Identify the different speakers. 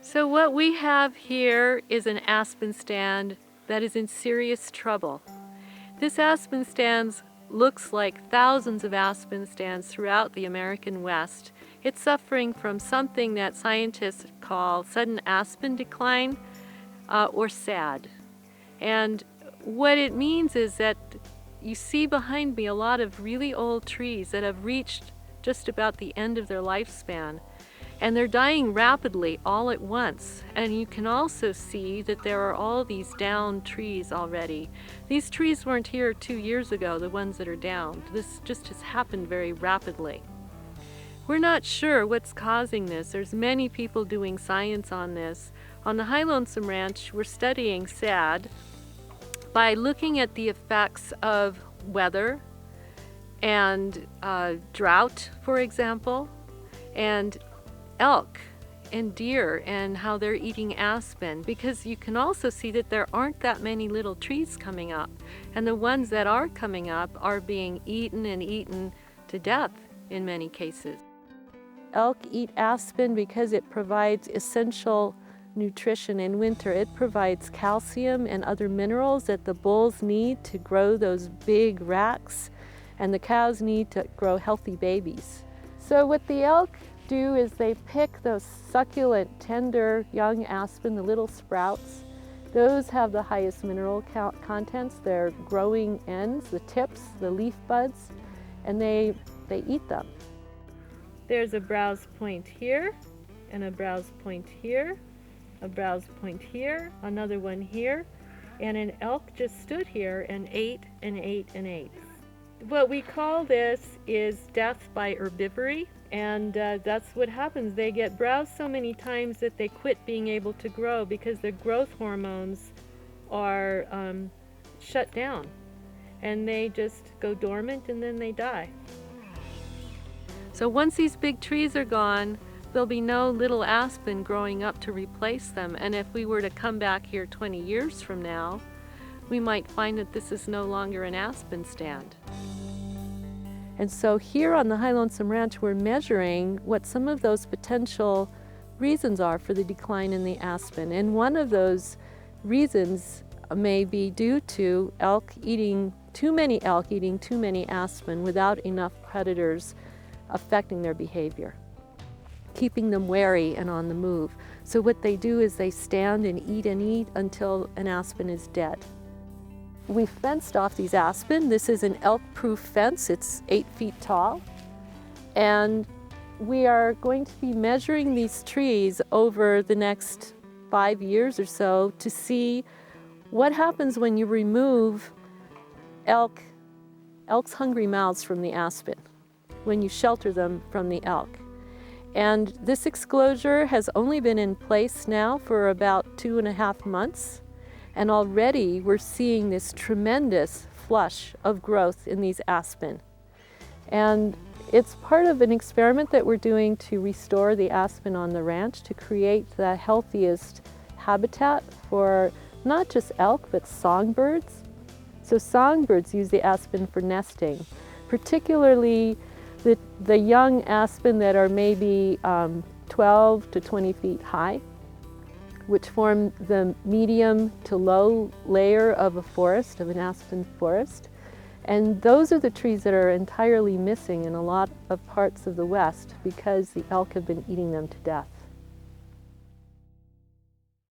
Speaker 1: So what we have here is an aspen stand that is in serious trouble. This aspen stand looks like thousands of aspen stands throughout the American West. It's suffering from something that scientists call sudden aspen decline, or SAD. And what it means is that you see behind me a lot of really old trees that have reached just about the end of their lifespan. And they're dying rapidly all at once. And you can also see that there are all these downed trees already. These trees weren't here 2 years ago, the ones that are downed. This just has happened very rapidly. We're not sure what's causing this. There's many people doing science on this. On the High Lonesome Ranch, we're studying SAD by looking at the effects of weather and drought, for example, and elk and deer and how they're eating aspen, because you can also see that there aren't that many little trees coming up, and the ones that are coming up are being eaten and eaten to death in many cases. Elk eat aspen because it provides essential nutrition in winter. It provides calcium and other minerals that the bulls need to grow those big racks, and the cows need to grow healthy babies. So what the elk do is they pick those succulent, tender, young aspen, the little sprouts. Those have the highest mineral contents. They're growing ends, the tips, the leaf buds, and they eat them. There's a browse point here, and a browse point here, a browse point here, another one here, and an elk just stood here and ate and ate and ate. What we call this is death by herbivory. And that's what happens. They get browsed so many times that they quit being able to grow because their growth hormones are shut down. And they just go dormant and then they die. So once these big trees are gone, there'll be no little aspen growing up to replace them. And if we were to come back here 20 years from now, we might find that this is no longer an aspen stand. And so here on the High Lonesome Ranch, we're measuring what some of those potential reasons are for the decline in the aspen. And one of those reasons may be due to too many elk eating too many aspen without enough predators affecting their behavior, keeping them wary and on the move. So what they do is they stand and eat until an aspen is dead. We fenced off these aspen. This is an elk-proof fence. It's 8 feet tall. And we are going to be measuring these trees over the next 5 years or so to see what happens when you remove elk's hungry mouths from the aspen, when you shelter them from the elk. And this exclosure has only been in place now for about 2.5 months. And already we're seeing this tremendous flush of growth in these aspen. And it's part of an experiment that we're doing to restore the aspen on the ranch to create the healthiest habitat for not just elk, but songbirds. So songbirds use the aspen for nesting, particularly the young aspen that are maybe 12 to 20 feet high, which form the medium to low layer of a forest, of an aspen forest. And those are the trees that are entirely missing in a lot of parts of the West because the elk have been eating them to death.